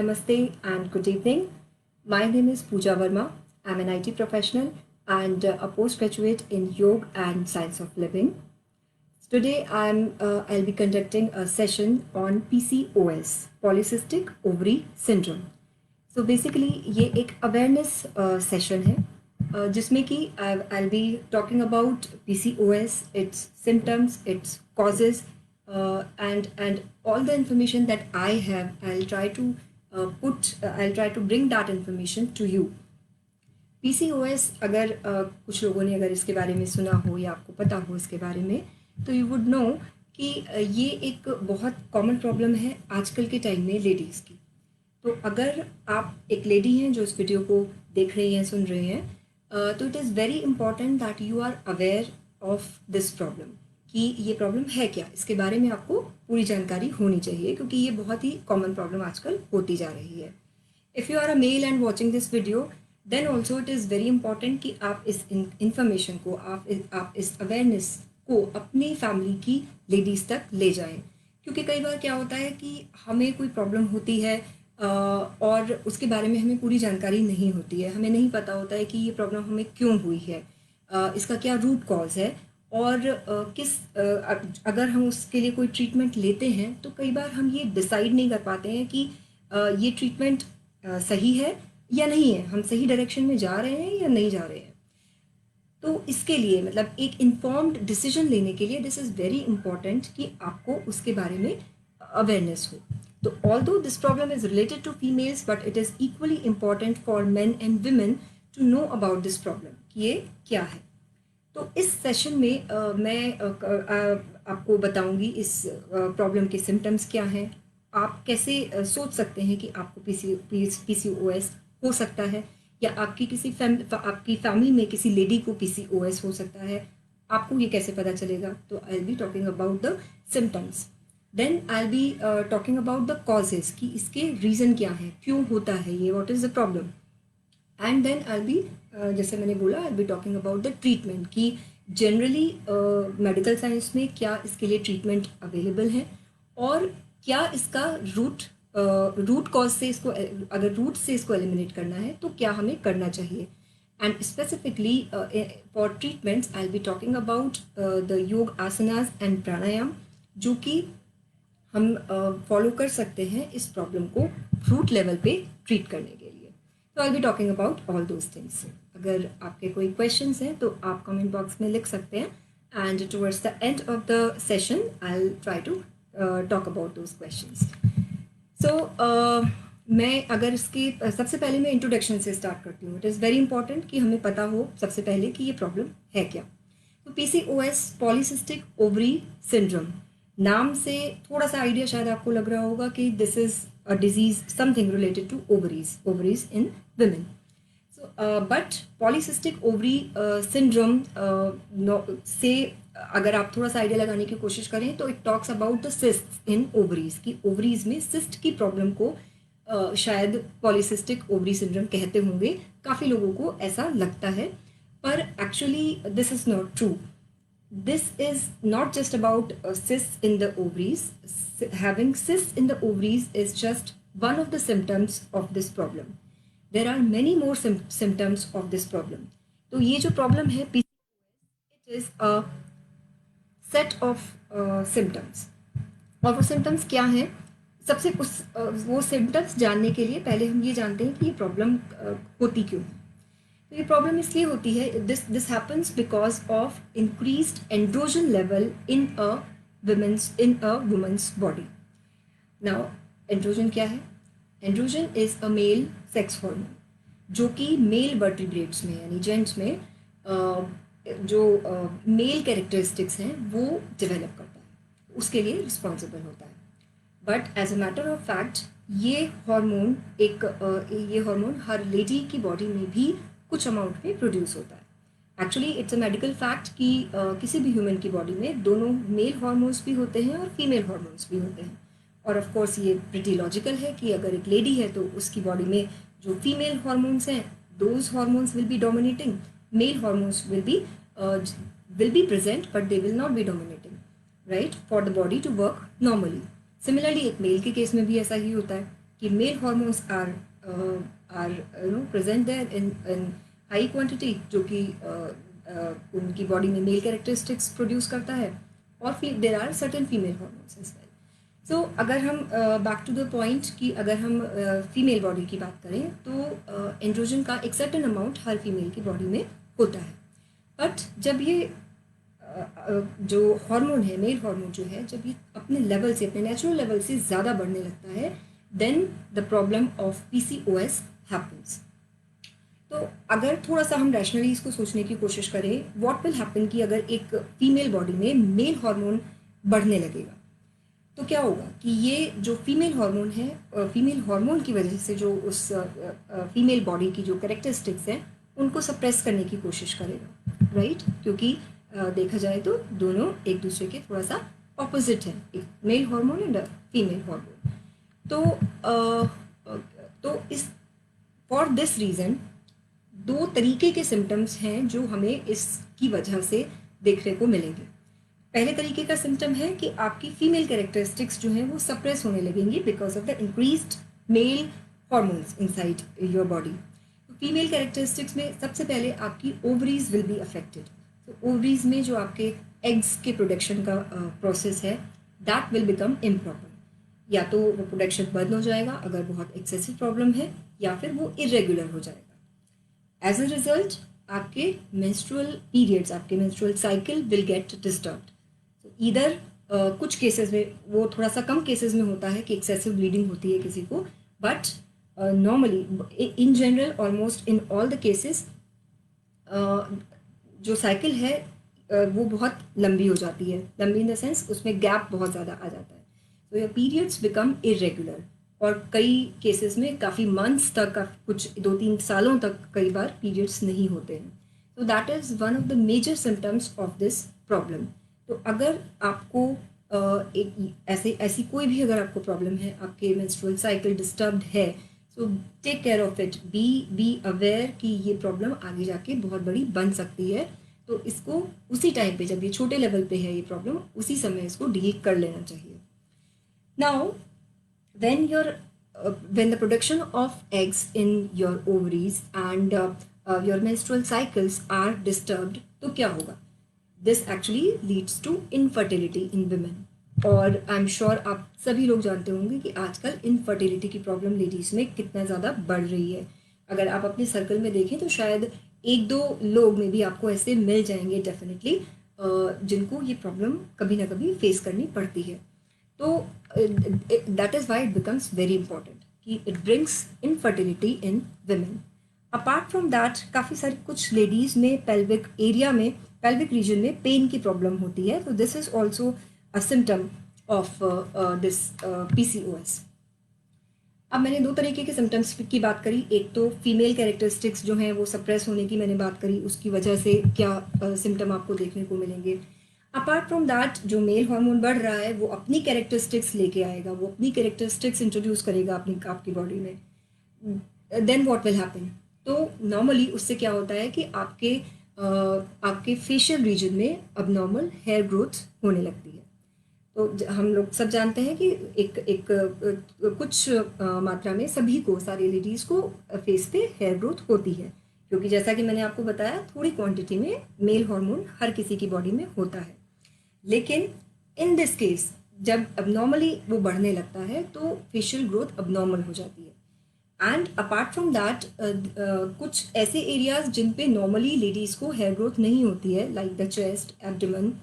Namaste and good evening. My name is Pooja Verma. I'm an IT professional and a postgraduate in Yoga and Science of Living. Today I'll be conducting a session on PCOS, Polycystic Ovary Syndrome. So basically ये एक awareness session है जिसमें कि I'll be talking about PCOS, its symptoms, its causes, and all the information that I have. I'll try to bring that information to you. PCOS अगर कुछ लोगों ने अगर इसके बारे में सुना हो या आपको पता हो इसके बारे में, तो यू वुड नो कि ये एक बहुत कॉमन प्रॉब्लम है आजकल के टाइम में लेडीज़ की. तो अगर आप एक लेडी हैं जो इस वीडियो को देख रही हैं, सुन रहे हैं, तो it is very important that you are aware of this problem कि ये प्रॉब्लम है क्या. इसके बारे में आपको पूरी जानकारी होनी चाहिए क्योंकि ये बहुत ही कॉमन प्रॉब्लम आजकल होती जा रही है. If you are a male and watching this video, then also it is very important कि आप इस इंफॉर्मेशन को, आप इस अवेयरनेस को अपनी फैमिली की लेडीज़ तक ले जाएं. क्योंकि कई बार क्या होता है कि हमें कोई प्रॉब्लम होती है और उसके बारे में हमें पूरी जानकारी नहीं होती है. हमें नहीं पता होता है कि ये प्रॉब्लम हमें क्यों हुई है, इसका क्या रूट कॉज है, और अगर हम उसके लिए कोई ट्रीटमेंट लेते हैं तो कई बार हम ये डिसाइड नहीं कर पाते हैं कि ये ट्रीटमेंट सही है या नहीं है, हम सही डायरेक्शन में जा रहे हैं या नहीं जा रहे हैं. तो इसके लिए मतलब एक इन्फॉर्म्ड डिसीजन लेने के लिए दिस इज़ वेरी इंपॉर्टेंट कि आपको उसके बारे में अवेयरनेस हो. तो although this problem is related to females, but it is equally important for men and women to know about this problem कि ये क्या है. तो इस सेशन में मैं आपको बताऊंगी इस प्रॉब्लम के सिम्टम्स क्या हैं, आप कैसे सोच सकते हैं कि आपको PCOS हो सकता है, या आपकी फैमिली में किसी लेडी को PCOS हो सकता है, आपको ये कैसे पता चलेगा. तो I will be talking about the symptoms. Then I will be talking about the causes कि इसके रीज़न क्या है, क्यों होता है ये, what is the problem. And then I be जैसे मैंने बोला, I be talking about the treatment कि जनरली मेडिकल साइंस में क्या इसके लिए ट्रीटमेंट अवेलेबल है, और क्या इसका रूट कॉज से इसको, अगर रूट से इसको एलिमिनेट करना है तो क्या हमें करना चाहिए. And specifically for treatments I will be talking about the योग आसनास एंड प्राणायाम जो कि हम फॉलो कर सकते हैं इस प्रॉब्लम को रूट लेवल पे ट्रीट करने के लिए. तो I will be talking about all those things. अगर आपके कोई क्वेश्चंस हैं तो आप कमेंट बॉक्स में लिख सकते हैं, and towards the end of the session I will try to talk about those questions. So मैं अगर इसकी सबसे पहले मैं इंट्रोडक्शन से स्टार्ट करती हूँ. इट इज़ वेरी इंपॉर्टेंट कि हमें पता हो सबसे पहले कि ये प्रॉब्लम है क्या. तो PCOS, पॉलीसिस्टिक ओवरी सिंड्रोम, नाम से थोड़ा सा आइडिया शायद आपको लग रहा होगा कि this is a disease something related to ovaries in women. But polycystic ovary syndrome से अगर आप थोड़ा सा आइडिया लगाने की कोशिश करें तो it talks about the cyst in ovaries की ओवरीज में सिस्ट की प्रॉब्लम को शायद पॉलीसिस्टिक ओवरी सिंड्रोम कहते होंगे. काफ़ी लोगों को ऐसा लगता है, पर actually this is not true. This is not just about cysts in the ovaries. Having cysts in the ovaries is just one of the symptoms of this problem. There are many more symptoms of this problem. तो ये जो problem है PCOS, it is a set of symptoms. और वो symptoms क्या हैं, वो symptoms जानने के लिए पहले हम ये जानते हैं कि ये प्रॉब्लम होती क्यों है. तो ये प्रॉब्लम इसलिए होती है, this happens because of increased androgen level in a women's body. Now androgen क्या है? Androgen is a male sex hormone जो कि मेल वर्टिब्रेट्स में यानी जेंट्स में जो मेल कैरेक्टरिस्टिक्स हैं वो डेवलप करता है, उसके लिए रिस्पॉन्सिबल होता है. But as a matter of fact ये हार्मोन हर लेडी की बॉडी में भी कुछ अमाउंट में प्रोड्यूस होता है. Actually it's a medical fact कि किसी भी ह्यूमन की बॉडी में दोनों मेल हार्मोन्स भी होते हैं और फीमेल हार्मोन्स भी होते हैं. और ऑफ कोर्स ये प्रिटी लॉजिकल है कि अगर एक लेडी है तो उसकी बॉडी में जो फीमेल हार्मोन्स हैं, those hormones will be dominating, male hormones will be present but they will not be dominating, right, for the body to work normally. Similarly एक मेल के केस में भी ऐसा ही होता है कि male hormones are present there in high quantity, जो कि उनकी बॉडी में मेल कैरेक्टरिस्टिक्स प्रोड्यूस करता है, और there are certain female hormones as well. So अगर हम बैक टू द पॉइंट कि अगर हम फीमेल बॉडी की बात करें तो एंड्रोजन का एक सर्टेन अमाउंट हर फीमेल की बॉडी में होता है। बट जब ये जो हार्मोन है, मेल हार्मोन जो है, जब ये अपने लेवल से, अपने नेचुरल लेवल से ज़्यादा बढ़ने लगता है, then the problem of PCOS happens. तो अगर थोड़ा सा हम रैशनली इसको सोचने की कोशिश करें, व्हाट विल हैपन कि अगर एक फीमेल बॉडी में मेल हार्मोन बढ़ने लगेगा तो क्या होगा कि ये जो फीमेल हार्मोन है, फीमेल हार्मोन की वजह से जो उस फीमेल बॉडी की जो कैरेक्टरिस्टिक्स हैं उनको सप्रेस करने की कोशिश करेगा, राइट? क्योंकि देखा जाए तो दोनों एक दूसरे के थोड़ा सा ऑपोजिट है, एक male hormone and female hormone. तो इस फॉर दिस रीज़न दो तरीके के सिम्टम्स हैं जो हमें इसकी वजह से देखने को मिलेंगे। पहले तरीके का सिम्टम है कि आपकी फीमेल कैरेक्टरिस्टिक्स जो हैं वो सप्रेस होने लगेंगी because of the increased male hormones inside your body. Female characteristics में सबसे पहले आपकी ओवरीज विल बी अफेक्टेड। तो ओवरीज में जो आपके एग्स के प्रोडक्शन का प्रोसेस है, दैट विल बिकम इम्प्रॉपर। या तो वो प्रोडक्शन बंद हो जाएगा अगर बहुत एक्सेसिव प्रॉब्लम है, या फिर वो इरेगुलर हो जाएगा। एज अ रिजल्ट आपके मेंस्ट्रुअल पीरियड्स, आपके menstrual cycle will get disturbed. Either कुछ केसेस में, वो थोड़ा सा कम केसेस में होता है कि एक्सेसिव ब्लीडिंग होती है किसी को, but normally in general almost in all the cases जो साइकिल है वो बहुत लंबी हो जाती है। लंबी इन द सेंस उसमें गैप बहुत ज़्यादा आ जाता है। तो योर पीरियड्स बिकम इरेगुलर, और कई केसेस में काफ़ी मंथ्स तक, कुछ 2-3 सालों तक कई बार पीरियड्स नहीं होते हैं। तो that is one of the major symptoms of this problem. तो अगर आपको एक ऐसी कोई भी अगर आपको प्रॉब्लम है, आपके मेंस्ट्रुअल साइकिल डिस्टर्ब्ड है, so take care of it. Be aware कि ये प्रॉब्लम आगे जाके बहुत बड़ी बन सकती है। तो इसको उसी टाइम पे, जब ये छोटे लेवल पे है ये प्रॉब्लम, उसी समय इसको डील कर लेना चाहिए। Now when the production of eggs in your ovaries and your menstrual cycles are disturbed, तो क्या होगा? This actually leads to infertility in women. और आई एम श्योर आप सभी लोग जानते होंगे कि आजकल इनफर्टिलिटी की प्रॉब्लम लेडीज़ में कितना ज़्यादा बढ़ रही है। अगर आप अपने सर्कल में देखें तो शायद 1-2 लोग में भी आपको ऐसे मिल जाएंगे डेफिनेटली, जिनको ये प्रॉब्लम कभी ना कभी फेस करनी पड़ती है। तो that is why it becomes very important कि it brings infertility in women. Apart from that काफ़ी सारी कुछ लेडीज़ में पेल्विक एरिया में, पेल्विक रीजन में पेन की प्रॉब्लम होती है। तो this is also a symptom of this PCOS। अब मैंने 2 तरीके के सिम्टम्स की बात करी। एक तो फीमेल कैरेक्टरिस्टिक्स जो हैं वो सप्रेस होने की मैंने बात करी, उसकी वजह से क्या सिम्टम आपको देखने को मिलेंगे। अपार्ट फ्रॉम दैट जो मेल हार्मोन बढ़ रहा है वो अपनी कैरेक्टरिस्टिक्स लेके आएगा, वो अपनी कैरेक्टरिस्टिक्स इंट्रोड्यूस करेगा आपकी बॉडी में। Then what will happen? तो नॉर्मली उससे क्या होता है कि आपके फेशियल रीजन में अबनॉर्मल हेयर ग्रोथ होने लगती है। तो हम लोग सब जानते हैं कि कुछ मात्रा में सभी को, सारी लेडीज़ को फेस पे हेयर ग्रोथ होती है, क्योंकि जैसा कि मैंने आपको बताया थोड़ी क्वांटिटी में मेल हार्मोन हर किसी की बॉडी में होता है। लेकिन इन दिस केस जब अबनॉर्मली वो बढ़ने लगता है तो फेशियल ग्रोथ अबनॉर्मल हो जाती है। एंड अपार्ट फ्रॉम दैट कुछ ऐसे एरियाज जिन पे नॉर्मली लेडीज़ को हेयर ग्रोथ नहीं होती है, like the chest, abdomen,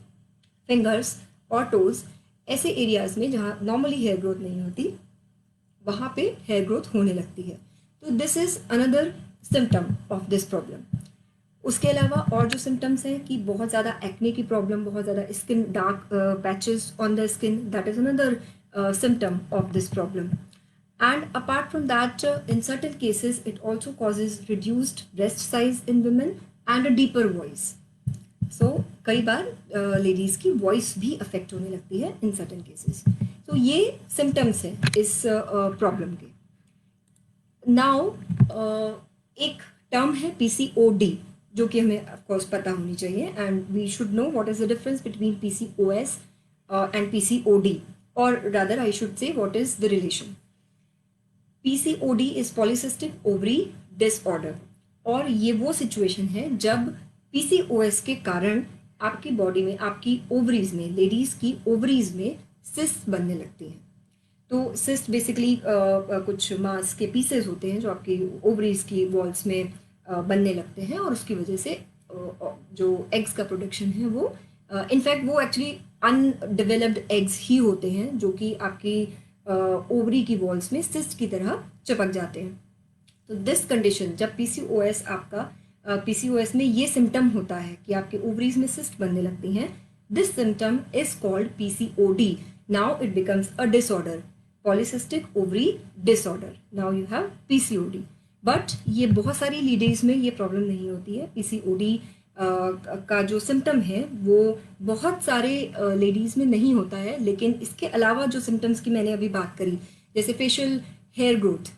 fingers और टोज, ऐसे एरियाज में जहाँ नॉर्मली हेयर ग्रोथ नहीं होती वहाँ पे हेयर ग्रोथ होने लगती है। तो this is another symptom of this problem. उसके अलावा और जो सिम्टम्स हैं कि बहुत ज़्यादा एक्ने की प्रॉब्लम, बहुत ज़्यादा skin dark patches on the skin, that is another symptom of this problem. And apart from that, in certain cases, it also causes reduced breast size in women and a deeper voice. So कई बार ladies की voice भी affect होने लगती है in certain cases. तो ये symptoms हैं इस प्रॉब्लम के। नाउ एक टर्म है PCOD, जो कि हमें ऑफकोर्स पता होनी चाहिए, and we should know what is the difference between PCOS and PCOD, और rather I should say what is the relation. PCOD is polycystic ovary disorder, और ये वो सिचुएशन है जब PCOS के कारण आपकी बॉडी में, आपकी ओवरीज में, लेडीज की ओवरीज में सिस्ट बनने लगती हैं। तो सिस्ट बेसिकली कुछ मांस के पीसेस होते हैं जो आपकी ओवरीज की वॉल्स में बनने लगते हैं, और उसकी वजह से जो एग्स का प्रोडक्शन है वो इनफैक्ट वो एक्चुअली अनडेवलप्ड एग्स ही होते हैं जो कि आपकी ओवरी की वॉल्स में सिस्ट की तरह चिपक जाते हैं। तो दिस कंडीशन, जब PCOS आपका PCOS में ये सिम्टम होता है कि आपके ओवरीज में सिस्ट बनने लगती हैं, this symptom is called PCOD. Now it becomes a disorder, polycystic ovary disorder. Now you have PCOD. But ये बहुत सारी लेडीज में ये प्रॉब्लम नहीं होती है। PCOD का जो सिम्टम है वो बहुत सारे लेडीज में नहीं होता है, लेकिन इसके अलावा जो सिम्टम्स की मैंने अभी बात करी, जैसे फेशियल हेयर ग्रोथ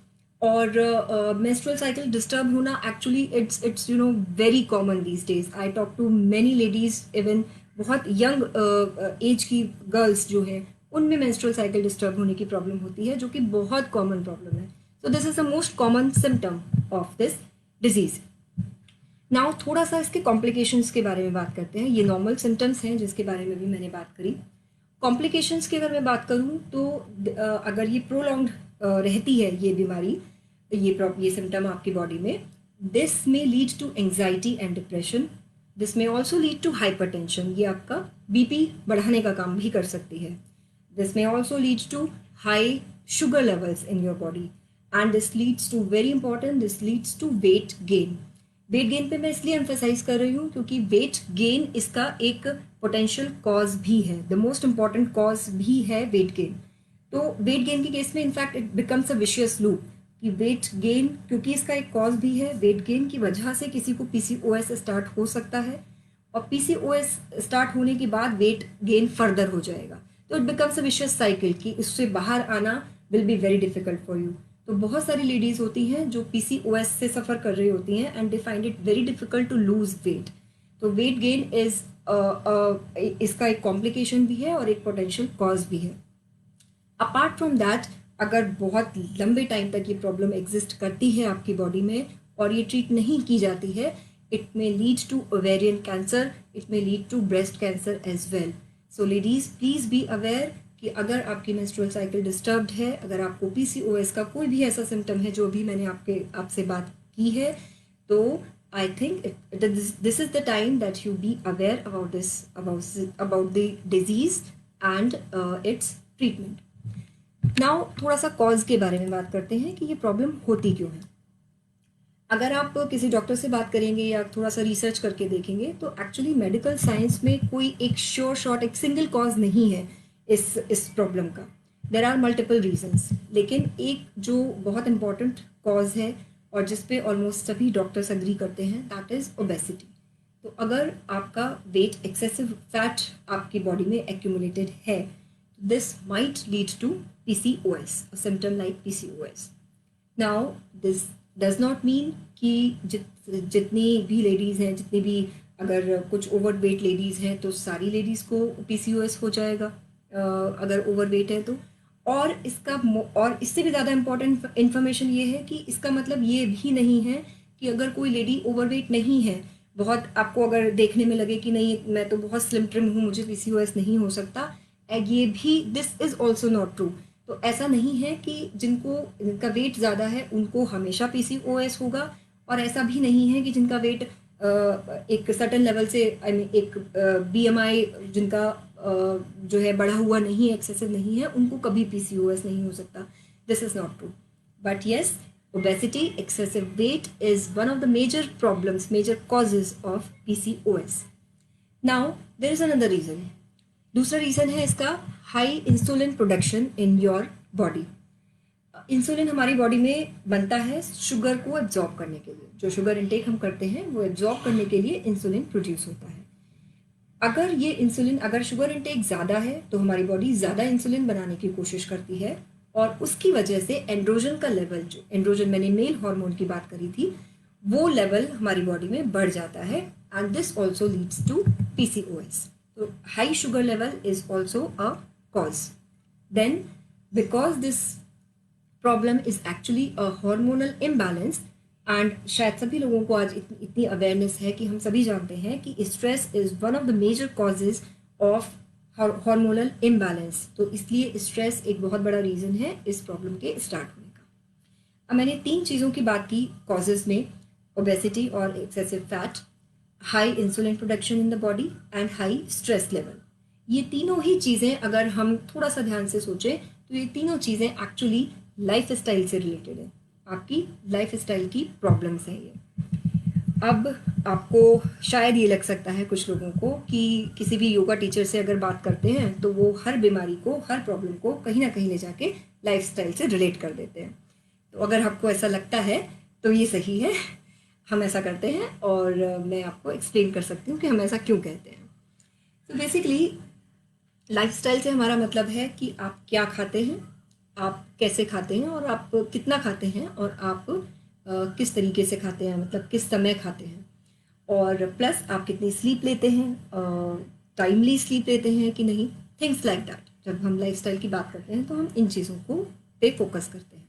और मेंस्ट्रुअल साइकिल डिस्टर्ब होना, actually it's you know very common these days. I talk to many ladies, even बहुत यंग एज की गर्ल्स जो हैं उनमें मेंस्ट्रुअल साइकिल डिस्टर्ब होने की प्रॉब्लम होती है, जो कि बहुत कॉमन प्रॉब्लम है. So this is the most common symptom of this disease. Now थोड़ा सा इसके कॉम्प्लिकेशंस के बारे में बात करते हैं. ये नॉर्मल सिम्टम्स हैं जिसके बारे में भी मैंने बात करी. कॉम्प्लिकेशंस की अगर मैं बात करूं तो अगर ये प्रोलॉन्ग्ड रहती है ये बीमारी, ये सिम्टम आपकी बॉडी में, this may lead to anxiety and depression. This may also lead to hypertension, ये आपका BP बढ़ाने का काम भी कर सकती है. This may also lead to high sugar levels in your body, and this leads to, very important, this leads to weight gain. Weight gain पे मैं इसलिए एम्फेसाइज कर रही हूँ क्योंकि वेट गेन इसका एक पोटेंशियल कॉज भी है, द मोस्ट इंपॉर्टेंट कॉज भी है वेट गेन. तो वेट गेन के केस में in fact it becomes a vicious loop कि वेट गेन, क्योंकि इसका एक कॉज भी है, वेट गेन की वजह से किसी को PCOS स्टार्ट हो सकता है, और PCOS स्टार्ट होने के बाद वेट गेन फर्दर हो जाएगा. तो it becomes a vicious cycle कि इससे बाहर आना will be very difficult for you. तो बहुत सारी लेडीज होती हैं जो PCOS से सफ़र कर रही होती हैं and they find it very difficult to lose weight. तो वेट गेन इज इसका एक कॉम्प्लिकेशन भी है और एक पोटेंशियल कॉज भी है. अपार्ट फ्रॉम दैट, अगर बहुत लंबे टाइम तक ये प्रॉब्लम एग्जिस्ट करती है आपकी बॉडी में और ये ट्रीट नहीं की जाती है, it may lead to ovarian cancer, it may lead to breast cancer as well. So ladies please be aware कि अगर आपकी मेंस्ट्रुअल साइकिल डिस्टर्ब्ड है, अगर आपको PCOS का कोई भी ऐसा सिम्टम है जो भी मैंने आपसे बात की है, तो I think this is the time that you be aware about this, about the disease and it's treatment. Now थोड़ा सा कॉज के बारे में बात करते हैं कि ये प्रॉब्लम होती क्यों है. अगर आप किसी डॉक्टर से बात करेंगे या थोड़ा सा रिसर्च करके देखेंगे तो एक्चुअली मेडिकल साइंस में कोई एक श्योर शॉट, एक सिंगल कॉज नहीं है इस प्रॉब्लम का. देर आर मल्टीपल रीजन्स, लेकिन एक जो बहुत इंपॉर्टेंट कॉज है और जिस पे ऑलमोस्ट सभी डॉक्टर्स अग्री करते हैं, दैट इज़ ओबेसिटी. तो अगर आपका वेट, एक्सेसिव फैट आपकी बॉडी में एक्यूमुलेटेड है, this might lead to PCOS, a symptom like PCOS. Now, this does not mean कि जितनी भी लेडीज़ हैं, जितनी भी अगर कुछ ओवर वेट लेडीज़ हैं तो सारी लेडीज़ को PCOS हो जाएगा अगर ओवर वेट है तो. और इससे भी ज़्यादा इम्पॉर्टेंट इन्फॉर्मेशन ये है कि इसका मतलब ये भी नहीं है कि अगर कोई लेडी ओवर वेट नहीं है, बहुत आपको अगर देखने में लगे कि नहीं मैं तो बहुत स्लिम ट्रिम हूँ, मुझे PCOS नहीं हो सकता, ये भी, this is also not true. तो ऐसा नहीं है कि जिनका वेट ज़्यादा है उनको हमेशा PCOS होगा, और ऐसा भी नहीं है कि जिनका वेट एक सर्टन लेवल से, आई मीन एक BMI जिनका जो है बढ़ा हुआ नहीं है, एक्सेसिव नहीं है, उनको कभी PCOS नहीं हो सकता. This is not true. But yes, obesity, excessive weight is one of the major problems, major causes of PCOS. Now, there is another reason. दूसरा रीज़न है इसका high insulin production in your body. Insulin हमारी body में बनता है sugar को absorb करने के लिए. जो शुगर इनटेक हम करते हैं वो एब्जॉर्ब करने के लिए इंसुलिन प्रोड्यूस होता है. अगर शुगर इनटेक ज़्यादा है तो हमारी बॉडी ज़्यादा इंसुलिन बनाने की कोशिश करती है, और उसकी वजह से एंड्रोजन का लेवल, जो एंड्रोजन मैंने मेल हार्मोन की बात करी थी, वो लेवल हमारी बॉडी में बढ़ जाता है, and this also leads to PCOS. So high sugar level is also a cause. Then because this problem is actually a hormonal imbalance. And शायद सभी लोगों को आज इतनी अवेयरनेस है कि हम सभी जानते हैं कि stress is one of the major causes of hormonal imbalance. तो इसलिए स्ट्रेस एक बहुत बड़ा रीज़न है इस प्रॉब्लम के स्टार्ट होने का। अब मैंने 3 चीज़ों की बात की कॉजेज में, ओबेसिटी और excessive fat, high insulin production in the body and high stress level. ये तीनों ही चीज़ें अगर हम थोड़ा सा ध्यान से सोचें तो ये तीनों चीज़ें एक्चुअली लाइफ स्टाइल से रिलेटेड है, आपकी लाइफ स्टाइल की प्रॉब्लम्स हैं ये। अब आपको शायद ये लग सकता है कुछ लोगों को कि किसी भी योगा टीचर से अगर बात करते हैं तो वो हर बीमारी को, हर प्रॉब्लम को कहीं ना कहीं ले जाके लाइफ स्टाइल से रिलेट कर देते हैं। तो अगर आपको ऐसा लगता है तो ये सही है, हम ऐसा करते हैं और मैं आपको एक्सप्लेन कर सकती हूँ कि हम ऐसा क्यों कहते हैं। तो बेसिकली लाइफस्टाइल से हमारा मतलब है कि आप क्या खाते हैं, आप कैसे खाते हैं और आप कितना खाते हैं और आप किस तरीके से खाते हैं, मतलब किस समय खाते हैं, और प्लस आप कितनी स्लीप लेते हैं, टाइमली स्लीप लेते हैं कि नहीं, थिंग्स लाइक दैट। जब हम लाइफस्टाइल की बात करते हैं तो हम इन चीज़ों को पे फोकस करते हैं।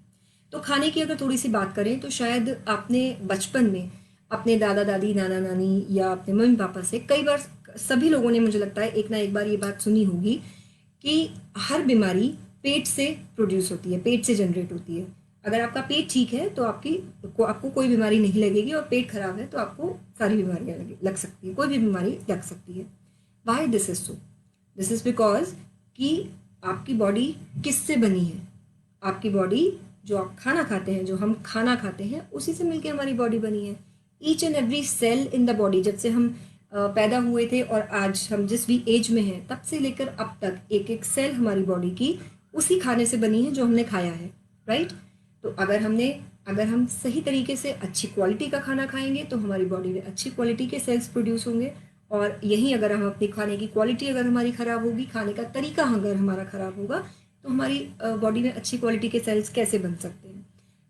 तो खाने की अगर थोड़ी सी बात करें तो शायद आपने बचपन में अपने दादा दादी, नाना नानी या अपने मम्मी पापा से कई बार, सभी लोगों ने मुझे लगता है एक ना एक बार ये बात सुनी होगी कि हर बीमारी पेट से प्रोड्यूस होती है, पेट से जनरेट होती है। अगर आपका पेट ठीक है तो आपको कोई बीमारी नहीं लगेगी, और पेट खराब है तो आपको सारी बीमारियां लग सकती है, कोई भी बीमारी लग सकती है। Why this is so? This is because कि आपकी बॉडी किससे बनी है। आपकी बॉडी, जो आप खाना खाते हैं, जो हम खाना खाते हैं, उसी से मिलके हमारी बॉडी बनी है। Each and every cell in the body, जब से हम पैदा हुए थे और आज हम जिस भी एज में हैं तब से लेकर अब तक एक एक सेल हमारी बॉडी की उसी खाने से बनी है जो हमने खाया है, राइट। तो अगर हम सही तरीके से अच्छी क्वालिटी का खाना खाएंगे तो हमारी बॉडी में अच्छी क्वालिटी के सेल्स प्रोड्यूस होंगे, और यहीं अगर हम अपनी खाने की क्वालिटी अगर हमारी ख़राब होगी, खाने का तरीका अगर हमारा ख़राब होगा, तो हमारी बॉडी में अच्छी क्वालिटी के सेल्स कैसे बन सकते हैं।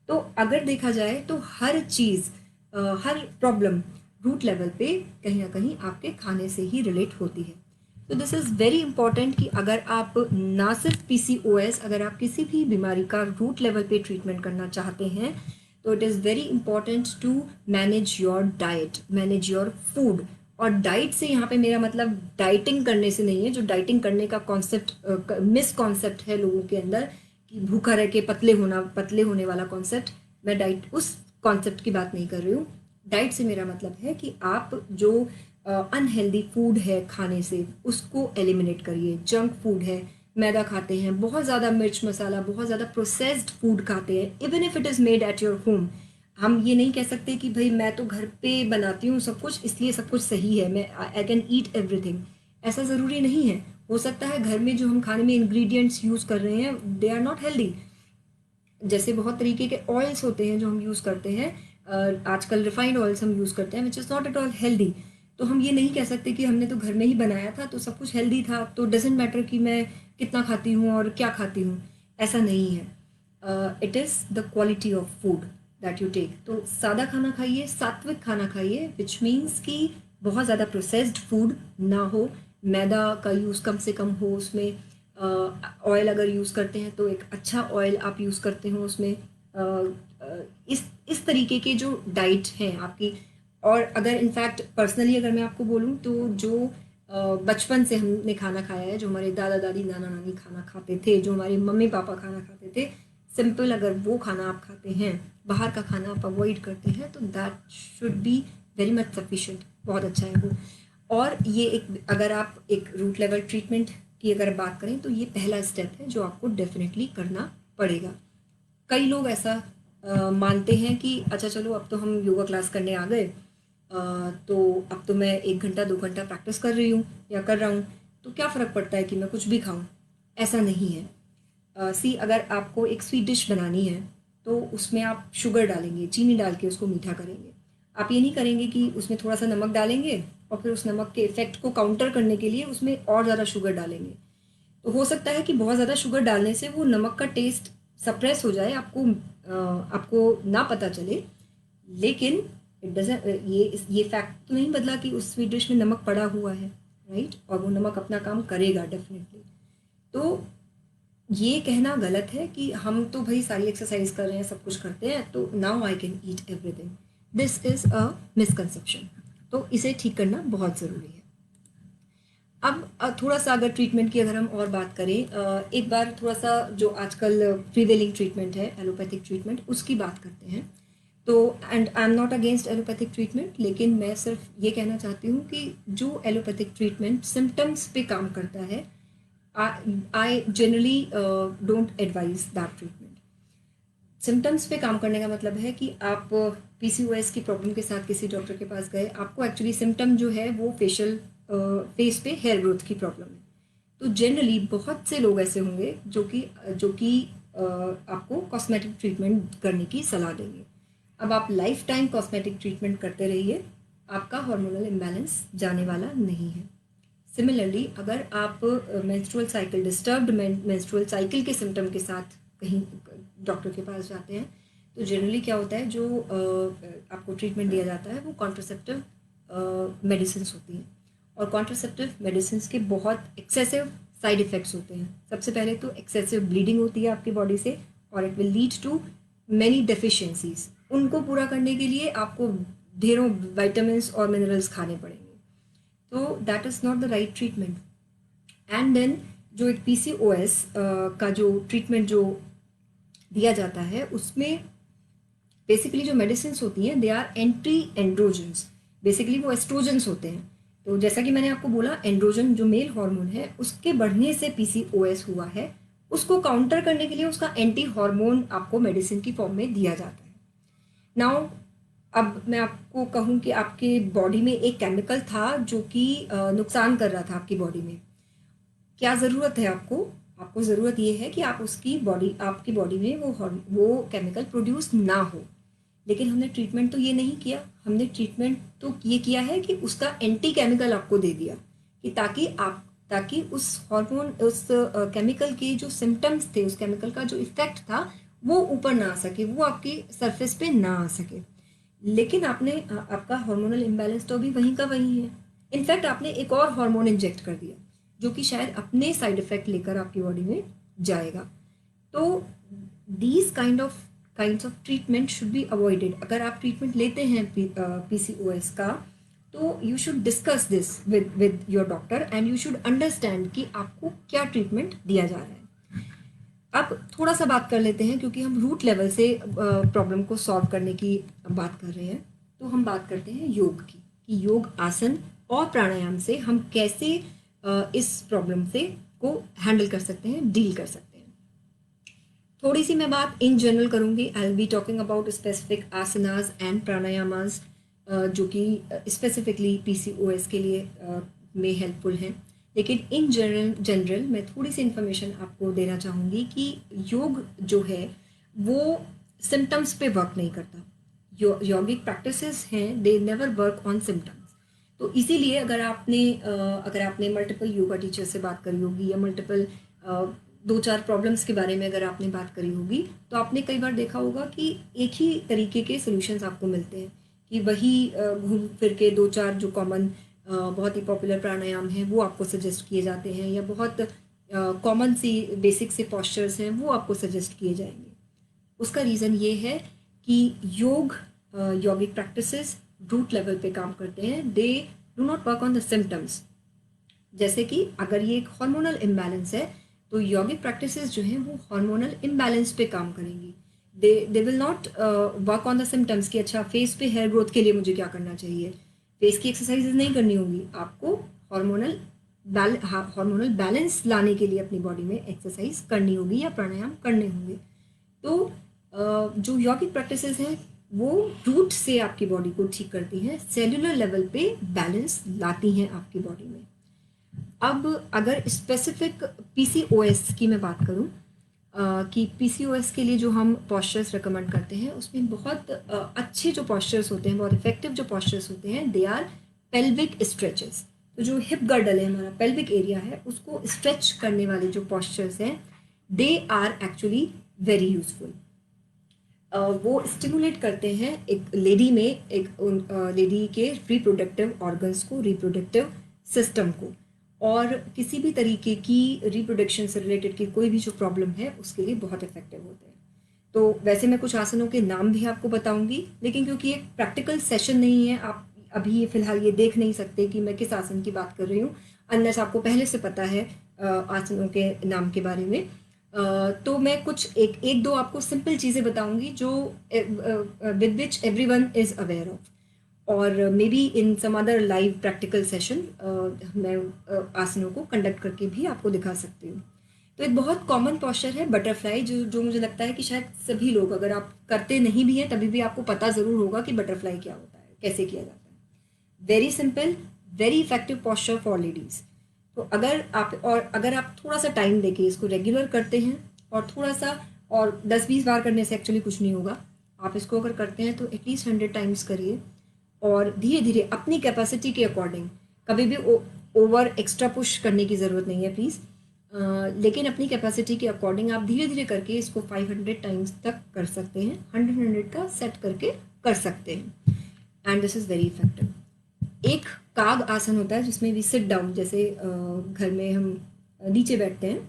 तो अगर देखा जाए तो हर चीज़, हर प्रॉब्लम रूट लेवल पे कहीं ना कहीं आपके खाने से ही रिलेट होती है। तो दिस इज़ वेरी इंपॉर्टेंट कि अगर आप ना सिर्फ PCOS, अगर आप किसी भी बीमारी का रूट लेवल पे ट्रीटमेंट करना चाहते हैं तो it is very important to manage your diet, manage your food. और डाइट से यहाँ पे मेरा मतलब डाइटिंग करने से नहीं है, जो डाइटिंग करने का कॉन्सेप्ट मिस कॉन्सेप्ट है लोगों के अंदर कि भूखा रह के पतले होने वाला कॉन्सेप्ट, मैं डाइट उस कॉन्सेप्ट की बात नहीं कर रही हूँ। डाइट से मेरा मतलब है कि आप जो अनहेल्दी फूड है खाने से उसको एलिमिनेट करिए। जंक फूड है, मैदा खाते हैं, बहुत ज़्यादा मिर्च मसाला, बहुत ज़्यादा प्रोसेस्ड फूड खाते हैं, even if it is made at your home. हम ये नहीं कह सकते कि भाई मैं तो घर पे बनाती हूँ सब कुछ इसलिए सब कुछ सही है, मैं आई कैन ईट एवरीथिंग। ऐसा ज़रूरी नहीं है। हो सकता है घर में जो हम खाने में इंग्रेडिएंट्स यूज़ कर रहे हैं दे आर नॉट हेल्दी। जैसे बहुत तरीके के ऑयल्स होते हैं जो हम यूज़ करते हैं, आजकल रिफाइंड ऑयल्स हम यूज़ करते हैं which is not at all healthy. तो हम ये नहीं कह सकते कि हमने तो घर में ही बनाया था तो सब कुछ हेल्दी था, तो डजेंट मैटर कि मैं कितना खाती हूँ और क्या खाती हूँ। ऐसा नहीं है। It is the quality of food that you take. तो सादा खाना खाइए, सात्विक खाना खाइए, विच मीन्स कि बहुत ज़्यादा प्रोसेस्ड फूड ना हो, मैदा का यूज़ कम से कम हो उसमें, ऑयल अगर यूज़ करते हैं तो एक अच्छा ऑयल आप यूज़ करते हो उसमें। इस तरीके के जो डाइट हैं आपकी। और अगर इनफैक्ट पर्सनली अगर मैं आपको बोलूँ तो जो बचपन से हमने खाना खाया है, जो हमारे दादा दादी, नाना नानी खाना खाते थे, जो हमारे मम्मी पापा खाना खाते थे, सिंपल अगर वो खाना आप खाते हैं, बाहर का खाना आप अवॉइड करते हैं, तो that should be very much sufficient, बहुत अच्छा है वो। और ये एक, अगर आप एक रूट लेवल ट्रीटमेंट की अगर बात करें तो ये पहला स्टेप है जो आपको डेफिनेटली करना पड़ेगा। कई लोग ऐसा मानते हैं कि अच्छा चलो अब तो हम योगा क्लास करने आ गए, तो अब तो मैं 1 घंटा 2 घंटा प्रैक्टिस कर रही हूँ या कर रहा हूँ, तो क्या फ़र्क पड़ता है कि मैं कुछ भी खाऊं। ऐसा नहीं है। सी, अगर आपको एक स्वीट डिश बनानी है तो उसमें आप शुगर डालेंगे, चीनी डाल के उसको मीठा करेंगे। आप ये नहीं करेंगे कि उसमें थोड़ा सा नमक डालेंगे और फिर उस नमक के इफ़ेक्ट को काउंटर करने के लिए उसमें और ज़्यादा शुगर डालेंगे। तो हो सकता है कि बहुत ज़्यादा शुगर डालने से वो नमक का टेस्ट सप्रेस हो जाए, आपको ना पता चले। लेकिन इट डजंट, ये फैक्ट तो नहीं बदला कि उस स्वीट डिश में नमक पड़ा हुआ है, राइट, और वो नमक अपना काम करेगा डेफिनेटली। तो ये कहना गलत है कि हम तो भाई सारी एक्सरसाइज कर रहे हैं, सब कुछ करते हैं, तो now I can eat everything. This is a misconception. तो इसे ठीक करना बहुत ज़रूरी है। अब थोड़ा सा अगर ट्रीटमेंट की अगर हम और बात करें, एक बार थोड़ा सा जो आजकल प्रिवेलिंग ट्रीटमेंट है एलोपैथिक ट्रीटमेंट, उसकी बात करते हैं। तो and I am not against allopathic treatment, लेकिन मैं सिर्फ ये कहना चाहती हूँ कि जो एलोपैथिक ट्रीटमेंट सिम्टम्स पे काम करता है, I generally don't advise that treatment. Symptoms पे काम करने का मतलब है कि आप पीसीओएस की प्रॉब्लम के साथ किसी डॉक्टर के पास गए, आपको एक्चुअली सिम्टम जो है वो फेस पे हेयर ग्रोथ की प्रॉब्लम है। तो जनरली बहुत से लोग ऐसे होंगे जो कि आपको कॉस्मेटिक ट्रीटमेंट करने की सलाह देंगे। अब आप लाइफ टाइम कॉस्मेटिक ट्रीटमेंट करते रहिए, आपका हार्मोनल इम्बैलेंस जाने वाला नहीं है। सिमिलरली अगर आप menstrual cycle disturbed menstrual cycle के सिम्टम के साथ कहीं डॉक्टर के पास जाते हैं, तो जनरली क्या होता है, जो आपको ट्रीटमेंट दिया जाता है वो कॉन्ट्रासेप्टिव मेडिसिन होती हैं। और कॉन्ट्रासेप्टिव मेडिसिन के बहुत एक्सेसिव साइड इफ़ेक्ट्स होते हैं। सबसे पहले तो एक्सेसिव ब्लीडिंग होती है आपकी बॉडी से, और it will lead to many deficiencies. उनको पूरा करने के लिए आपको ढेरों विटामिन्स और मिनरल्स खाने पड़ेंगे। तो that is not the right treatment. And then जो एक पीसीओएस का जो ट्रीटमेंट जो दिया जाता है, उसमें बेसिकली जो मेडिसिन होती हैं they are anti androgens. Basically वो एस्ट्रोजन्स होते हैं। तो जैसा कि मैंने आपको बोला, एंड्रोजन जो मेल हार्मोन है उसके बढ़ने से पीसीओएस हुआ है, उसको काउंटर करने के लिए उसका एंटी हार्मोन आपको मेडिसिन की फॉर्म में दिया जाता है। नाउ अब मैं आपको कहूँ कि आपके बॉडी में एक केमिकल था जो कि नुकसान कर रहा था आपकी बॉडी में। क्या ज़रूरत है आपको? आपको ज़रूरत ये है कि आपकी बॉडी में वो केमिकल प्रोड्यूस ना हो। लेकिन हमने ट्रीटमेंट तो ये नहीं किया। हमने ट्रीटमेंट तो ये किया है कि उसका एंटी केमिकल आपको दे दिया, कि ताकि उस केमिकल के जो सिम्टम्स थे, उस केमिकल का जो इफेक्ट था वो ऊपर ना आ सके, वो आपकी सरफेस पे ना आ सके। लेकिन आपका हार्मोनल इम्बैलेंस तो अभी वहीं का वहीं है। इनफैक्ट आपने एक और हार्मोन इंजेक्ट कर दिया जो कि शायद अपने साइड इफेक्ट लेकर आपकी बॉडी में जाएगा। तो these kinds of treatment should be avoided. अगर आप ट्रीटमेंट लेते हैं पीसीओएस का, तो you should discuss this with your doctor and you should understand कि आपको क्या ट्रीटमेंट दिया जा रहा है। अब थोड़ा सा बात कर लेते हैं, क्योंकि हम रूट लेवल से प्रॉब्लम को सॉल्व करने की बात कर रहे हैं। तो हम बात करते हैं योग की, कि योग, आसन और प्राणायाम से हम कैसे इस प्रॉब्लम से को हैंडल कर सकते हैं, डील कर सकते हैं। थोड़ी सी मैं बात इन जनरल करूँगी। I will be talking about specific asanas and pranayamas जो कि स्पेसिफिकली पीसीओएस के लिए में हेल्पफुल हैं। लेकिन इन जनरल मैं थोड़ी सी इन्फॉर्मेशन आपको देना चाहूँगी कि योग जो है वो सिम्टम्स पे वर्क नहीं करता। यौगिक प्रैक्टिसेस हैं, they never work on symptoms. तो इसीलिए अगर आपने मल्टीपल योगा टीचर से बात करी होगी, या मल्टीपल 2-4 प्रॉब्लम्स के बारे में अगर आपने बात करी होगी, तो आपने कई बार देखा होगा कि एक ही तरीके के सोल्यूशंस आपको मिलते हैं, कि वही घूम फिर के 2-4 जो कॉमन बहुत ही पॉपुलर प्राणायाम हैं वो आपको सजेस्ट किए जाते हैं, या बहुत कॉमन सी बेसिक से पॉस्चर्स हैं वो आपको सजेस्ट किए जाएंगे। उसका रीज़न ये है कि यौगिक प्रैक्टिसेस रूट लेवल पे काम करते हैं। They do not work on the symptoms. जैसे कि अगर ये एक हार्मोनल इम्बैलेंस है, तो यौगिक प्रैक्टिसेस जो हैं वो हार्मोनल इम्बैलेंस पे काम करेंगी। दे will not work on the symptoms कि अच्छा फेस पे हेयर ग्रोथ के लिए मुझे क्या करना चाहिए। फेस की एक्सरसाइजेज नहीं करनी होगी, आपको हार्मोनल बैलेंस लाने के लिए अपनी बॉडी में एक्सरसाइज करनी होगी या प्राणायाम करने होंगे। तो जो यौगिक प्रैक्टिसेस हैं वो रूट से आपकी बॉडी को ठीक करती हैं, सेलुलर लेवल पे बैलेंस लाती हैं आपकी बॉडी में। अब अगर स्पेसिफिक पीसीओएस की मैं बात करूं, कि पीसीओएस के लिए जो हम पॉस्चर्स रिकमेंड करते हैं, उसमें बहुत अच्छे जो पॉस्चर्स होते हैं, बहुत इफेक्टिव जो पॉस्चर्स होते हैं, दे आर पेल्विक स्ट्रेचेस। तो जो हिप गर्डल है, हमारा पेल्विक एरिया है, उसको स्ट्रेच करने वाले जो पॉस्चर्स हैं, they are actually very useful. वो स्टिमुलेट करते हैं एक लेडी के रिप्रोडक्टिव ऑर्गन्स को, रिप्रोडक्टिव सिस्टम को। और किसी भी तरीके की रिप्रोडक्शन से रिलेटेड की कोई भी जो प्रॉब्लम है उसके लिए बहुत इफेक्टिव होते हैं। तो वैसे मैं कुछ आसनों के नाम भी आपको बताऊंगी, लेकिन क्योंकि ये प्रैक्टिकल सेशन नहीं है, आप अभी ये फिलहाल ये देख नहीं सकते कि मैं किस आसन की बात कर रही हूँ अनलेस आपको पहले से पता है आसनों के नाम के बारे में। तो मैं कुछ एक एक दो आपको सिंपल चीज़ें बताऊंगी जो with which everyone is aware of, और maybe in some other live practical session मैं आसनों को कंडक्ट करके भी आपको दिखा सकती हूँ। तो एक बहुत कॉमन पॉस्चर है बटरफ्लाई, जो मुझे लगता है कि शायद सभी लोग, अगर आप करते नहीं भी हैं तभी भी आपको पता ज़रूर होगा कि बटरफ्लाई क्या होता है, कैसे किया जाता है। Very simple, very effective posture for ladies. तो अगर आप थोड़ा सा टाइम देके इसको रेगुलर करते हैं और थोड़ा सा, और 10-20 बार करने से एक्चुअली कुछ नहीं होगा, आप इसको अगर करते हैं तो एटलीस्ट 100 टाइम्स करिए, और धीरे धीरे अपनी कैपेसिटी के अकॉर्डिंग, कभी भी ओवर एक्स्ट्रा पुश करने की ज़रूरत नहीं है प्लीज़, लेकिन अपनी कैपेसिटी के अकॉर्डिंग आप धीरे धीरे करके इसको 500 टाइम्स तक कर सकते हैं, 100 का सेट करके कर सकते हैं, and this is very effective. एक काग आसन होता है जिसमें वी सिट डाउन, जैसे घर में हम नीचे बैठते हैं,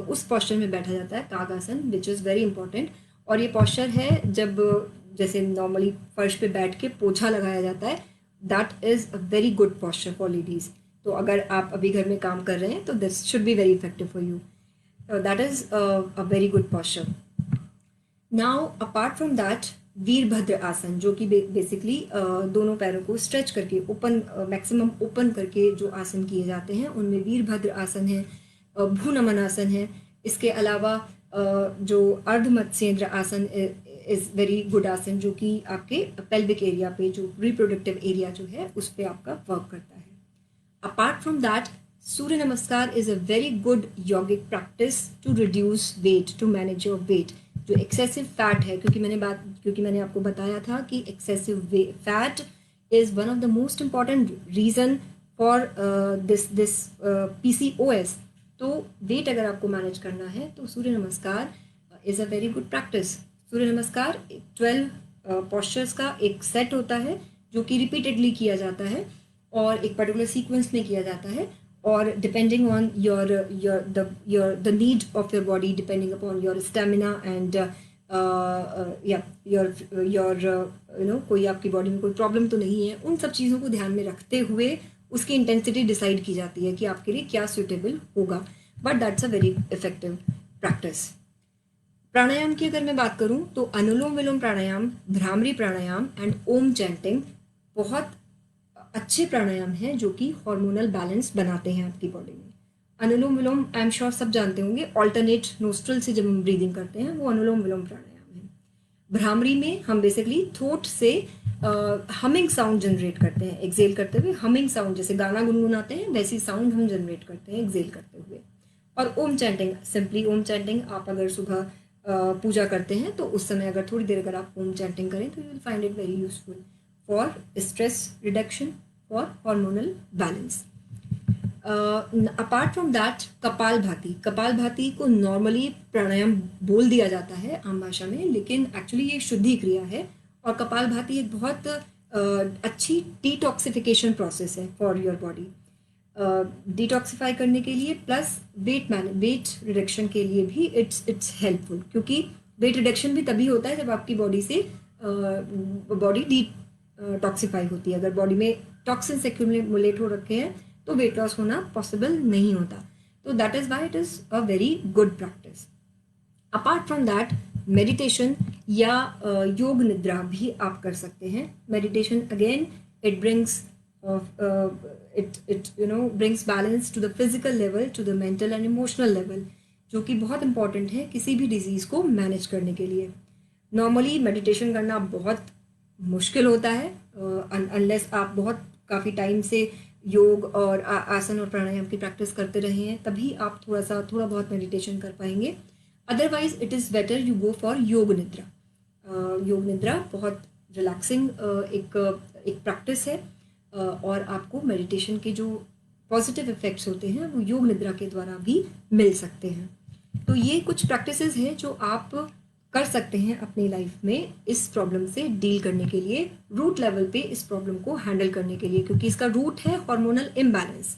उस पोस्चर में बैठा जाता है काग आसन, विच इज़ वेरी इंपॉर्टेंट। और ये पोस्चर है जब जैसे नॉर्मली फर्श पे बैठ के पोछा लगाया जाता है, that is a very good posture for ladies. तो अगर आप अभी घर में काम कर रहे हैं तो this should be very effective for you, that is a very good posture. Now apart from that, Virbhadra आसन, जो कि बेसिकली दोनों पैरों को स्ट्रेच करके ओपन, मैक्सिमम ओपन करके जो आसन किए जाते हैं उनमें वीरभद्र आसन है, भ्रूनमन आसन है। इसके अलावा जो अर्ध मत्स्येंद्र आसन इज़ वेरी गुड आसन, जो कि आपके पेल्विक एरिया पे, जो रिप्रोडक्टिव एरिया जो है उस पर आपका वर्क करता है। Apart from that, Surya Namaskar is a very good yogic practice to reduce weight, to manage your weight. जो एक्सेसिव फैट है, क्योंकि मैंने आपको बताया था कि excessive fat is one of the most important reason for this PCOS। तो वेट अगर आपको मैनेज करना है तो Surya Namaskar is a very good practice. Surya Namaskar 12 postures का एक सेट होता है जो कि रिपीटेडली किया जाता है और एक पर्टिकुलर सीक्वेंस में किया जाता है, और depending on the need of your body, depending upon your stamina and कोई आपकी बॉडी में कोई प्रॉब्लम तो नहीं है, उन सब चीज़ों को ध्यान में रखते हुए उसकी इंटेंसिटी डिसाइड की जाती है कि आपके लिए क्या सूटेबल होगा, but that's a very effective practice. Pranayama की अगर मैं बात करूं तो अनुलोम विलोम प्राणायाम, भ्रामरी प्राणायाम एंड ओम चैंटिंग बहुत अच्छे प्राणायाम हैं जो कि हार्मोनल बैलेंस बनाते हैं आपकी बॉडी में। अनुलोम विलोम आई एम श्योर सब जानते होंगे, ऑल्टरनेट नोस्ट्रल से जब हम ब्रीदिंग करते हैं वो अनुलोम विलोम प्राणायाम है। भ्रामरी में हम बेसिकली थ्रोट से हमिंग साउंड जनरेट करते हैं, एक्सेल करते हुए हमिंग साउंड, जैसे गाना गुनगुनाते हैं वैसी साउंड हम जनरेट करते हैं एक्सेल करते हुए। और ओम चैंटिंग, सिंपली ओम चैंटिंग, आप अगर सुबह पूजा करते हैं तो उस समय अगर थोड़ी देर अगर आप ओम चैंटिंग करें तो you will find it very useful for stress reduction, for hormonal balance. Apart from that, कपाल भाती को नॉर्मली प्राणायाम बोल दिया जाता है आम भाषा में, लेकिन एक्चुअली ये शुद्धि क्रिया है, और कपाल भाती एक बहुत अच्छी डिटॉक्सिफिकेशन प्रोसेस है फॉर योर बॉडी, डिटॉक्सिफाई करने के लिए, प्लस वेट रिडक्शन के लिए भी इट्स हेल्पफुल, क्योंकि वेट रिडक्शन भी तभी होता है जब आपकी बॉडी से बॉडी डिटॉक्सिफाई होती है। अगर बॉडी में टॉक्सिन्स एक्यूमुलेट हो रखे हैं तो वेट लॉस होना पॉसिबल नहीं होता, तो that is why it is a very good practice. Apart from that, meditation या योग निद्रा भी आप कर सकते हैं। Meditation again it brings brings balance to the physical level, to the mental and emotional level, जो कि बहुत इंपॉर्टेंट है किसी भी डिजीज़ को मैनेज करने के लिए। नॉर्मली मेडिटेशन करना बहुत मुश्किल होता है अनलेस आप बहुत काफ़ी टाइम से योग और आसन और प्राणायाम की प्रैक्टिस करते रहे हैं, तभी आप थोड़ा बहुत मेडिटेशन कर पाएंगे। Otherwise it is better you go for योग निद्रा। योग निद्रा बहुत रिलैक्सिंग एक प्रैक्टिस है, और आपको मेडिटेशन के जो पॉजिटिव इफ़ेक्ट्स होते हैं वो योग निद्रा के द्वारा भी मिल सकते हैं। तो ये कुछ प्रैक्टिसेस हैं जो आप कर सकते हैं अपनी लाइफ में इस प्रॉब्लम से डील करने के लिए, रूट लेवल पे इस प्रॉब्लम को हैंडल करने के लिए, क्योंकि इसका रूट है हार्मोनल इम्बैलेंस।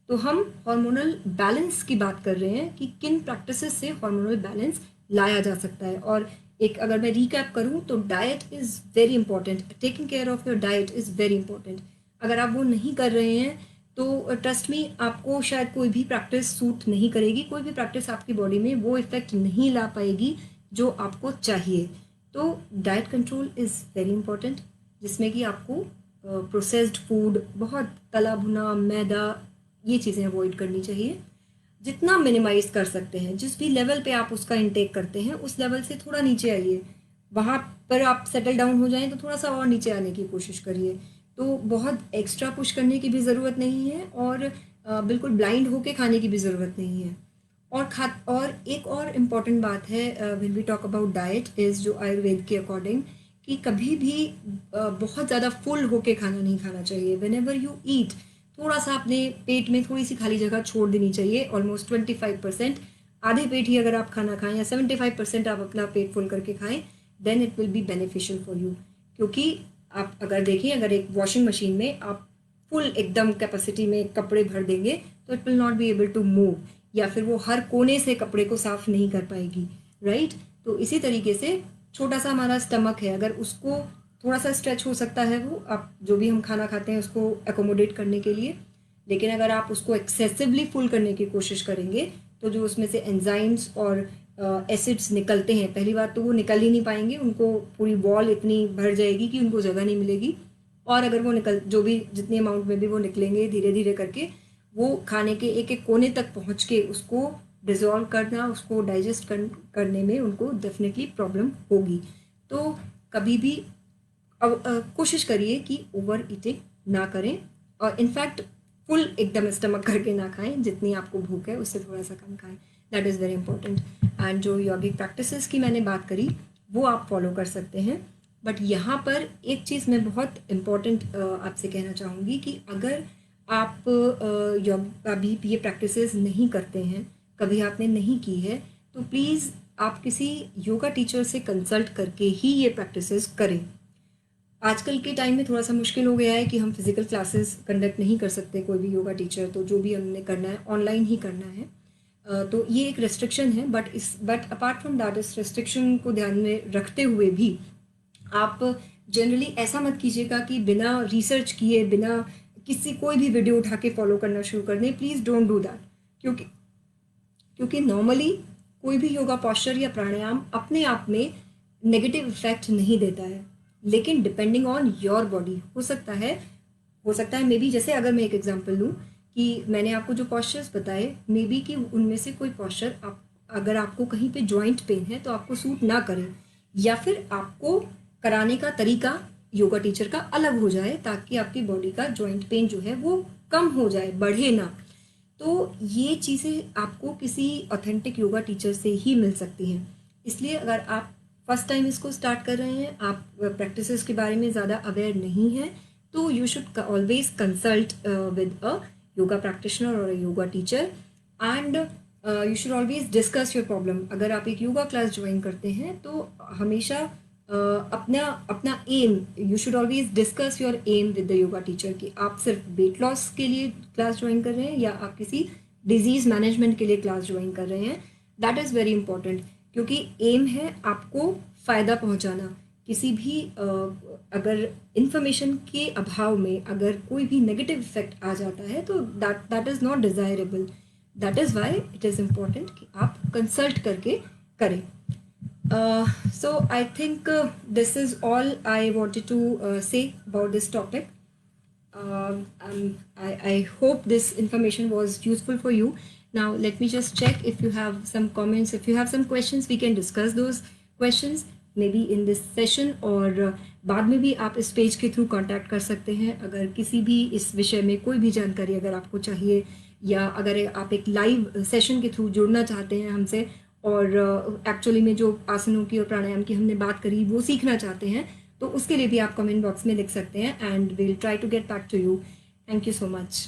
तो हम हार्मोनल बैलेंस की बात कर रहे हैं कि किन प्रैक्टिसेस से हार्मोनल बैलेंस लाया जा सकता है। और एक अगर मैं रिकैप करूं तो diet is very important, taking care of your diet is very important. अगर आप वो नहीं कर रहे हैं तो ट्रस्ट मी, आपको शायद कोई भी प्रैक्टिस सूट नहीं करेगी, कोई भी प्रैक्टिस आपकी बॉडी में वो इफेक्ट नहीं ला पाएगी जो आपको चाहिए। तो diet control is very important, जिसमें कि आपको प्रोसेस्ड फूड, बहुत तला भुना, मैदा, ये चीज़ें अवॉइड करनी चाहिए। जितना मिनिमाइज कर सकते हैं, जिस भी लेवल पे आप उसका इंटेक करते हैं उस लेवल से थोड़ा नीचे आइए। वहाँ पर आप सेटल डाउन हो जाएं तो थोड़ा सा और नीचे आने की कोशिश करिए। तो बहुत एक्स्ट्रा पुश करने की भी ज़रूरत नहीं है और बिल्कुल ब्लाइंड होके खाने की भी ज़रूरत नहीं है। और एक और इम्पॉर्टेंट बात है when we talk about diet is, जो आयुर्वेद के अकॉर्डिंग, कि कभी भी बहुत ज़्यादा फुल होके खाना नहीं खाना चाहिए। वेन एवर यू ईट, थोड़ा सा अपने पेट में थोड़ी सी खाली जगह छोड़ देनी चाहिए। ऑलमोस्ट 25%, आधे पेट ही अगर आप खाना खाएं या 75% आप अपना पेट फुल करके खाएं, then it will be beneficial for you. क्योंकि आप अगर देखें, अगर एक वॉशिंग मशीन में आप फुल एकदम कैपेसिटी में कपड़े भर देंगे तो it will not be able to move, या फिर वो हर कोने से कपड़े को साफ नहीं कर पाएगी, राइट। तो इसी तरीके से छोटा सा हमारा स्टमक है, अगर उसको थोड़ा सा स्ट्रेच हो सकता है, वो आप जो भी हम खाना खाते हैं उसको एकोमोडेट करने के लिए। लेकिन अगर आप उसको एक्सेसिवली फुल करने की कोशिश करेंगे तो जो उसमें से एंजाइम्स और एसिड्स निकलते हैं, पहली बात तो वो निकल ही नहीं पाएंगे, उनको पूरी वॉल इतनी भर जाएगी कि उनको जगह नहीं मिलेगी। और अगर वो जो भी जितनी अमाउंट में भी वो निकलेंगे, धीरे धीरे करके वो खाने के एक एक कोने तक पहुंच के उसको डिजॉल्व करना, उसको डाइजेस्ट करने में उनको डेफिनेटली प्रॉब्लम होगी। तो कभी भी कोशिश करिए कि ओवर ईटिंग ना करें, और इनफैक्ट फुल एकदम स्टमक करके ना खाएं, जितनी आपको भूख है उससे थोड़ा सा कम खाएं। That is very important. And जो योगिक प्रैक्टिसेस की मैंने बात करी वो आप फॉलो कर सकते हैं। बट यहाँ पर एक चीज़ मैं बहुत इम्पॉर्टेंट आपसे कहना चाहूँगी कि अगर आप अभी ये प्रैक्टिसेस नहीं करते हैं, कभी आपने नहीं की है, तो प्लीज़ आप किसी योगा टीचर से कंसल्ट करके ही ये प्रैक्टिसेस करें। आजकल के टाइम में थोड़ा सा मुश्किल हो गया है कि हम फिज़िकल क्लासेस कंडक्ट नहीं कर सकते, कोई भी योगा टीचर, तो जो भी हमने करना है ऑनलाइन ही करना है। तो ये एक रेस्ट्रिक्शन है, बट अपार्ट फ्रॉम दैट, इस रेस्ट्रिक्शन को ध्यान में रखते हुए भी आप जनरली ऐसा मत कीजिएगा कि बिना रिसर्च किए, बिना कोई भी वीडियो उठा के फॉलो करना शुरू कर दें। Please don't do that. क्योंकि नॉर्मली कोई भी योगा पॉस्चर या प्राणायाम अपने आप में नेगेटिव इफेक्ट नहीं देता है, लेकिन डिपेंडिंग ऑन योर बॉडी हो सकता है मे बी, जैसे अगर मैं एक एग्जांपल लूँ कि मैंने आपको जो पॉस्चर्स बताए, मे बी कि उनमें से कोई पॉस्चर अगर आपको कहीं पे जॉइंट पेन है तो आपको सूट ना करे, या फिर आपको कराने का तरीका योगा टीचर का अलग हो जाए, ताकि आपकी बॉडी का जॉइंट पेन जो है वो कम हो जाए, बढ़े ना। तो ये चीज़ें आपको किसी ऑथेंटिक योगा टीचर से ही मिल सकती हैं। इसलिए अगर आप फर्स्ट टाइम इसको स्टार्ट कर रहे हैं, आप प्रैक्टिसेस के बारे में ज़्यादा अवेयर नहीं हैं, तो you should always consult with a yoga practitioner और a yoga teacher, and you should always discuss your problem. अगर आप एक योगा क्लास ज्वाइन करते हैं तो हमेशा अपना aim, you should always discuss your aim with the yoga teacher, कि आप सिर्फ वेट लॉस के लिए क्लास ज्वाइन कर रहे हैं या आप किसी डिजीज मैनेजमेंट के लिए क्लास ज्वाइन कर रहे हैं। दैट इज़ वेरी इंपॉर्टेंट, क्योंकि एम है आपको फ़ायदा पहुंचाना। किसी भी अगर इंफॉर्मेशन के अभाव में अगर कोई भी नेगेटिव इफेक्ट आ जाता है तो that is not desirable. That is why it is important कि आप कंसल्ट करके करें। So I think this is all I wanted to say about this topic. I hope this information was useful for you. Now let me just check if you have some comments, if you have some questions, we can discuss those questions maybe in this session, और बाद में भी आप इस page के through contact कर सकते हैं अगर किसी भी इस विषय में कोई भी जानकारी अगर आपको चाहिए, या अगर आप एक लाइव सेशन के थ्रू जुड़ना चाहते हैं हमसे और एक्चुअली में जो आसनों की और प्राणायाम की हमने बात करी वो सीखना चाहते हैं, तो उसके लिए भी आप कमेंट बॉक्स में लिख सकते हैं, and we will try to get back to you. Thank you so much.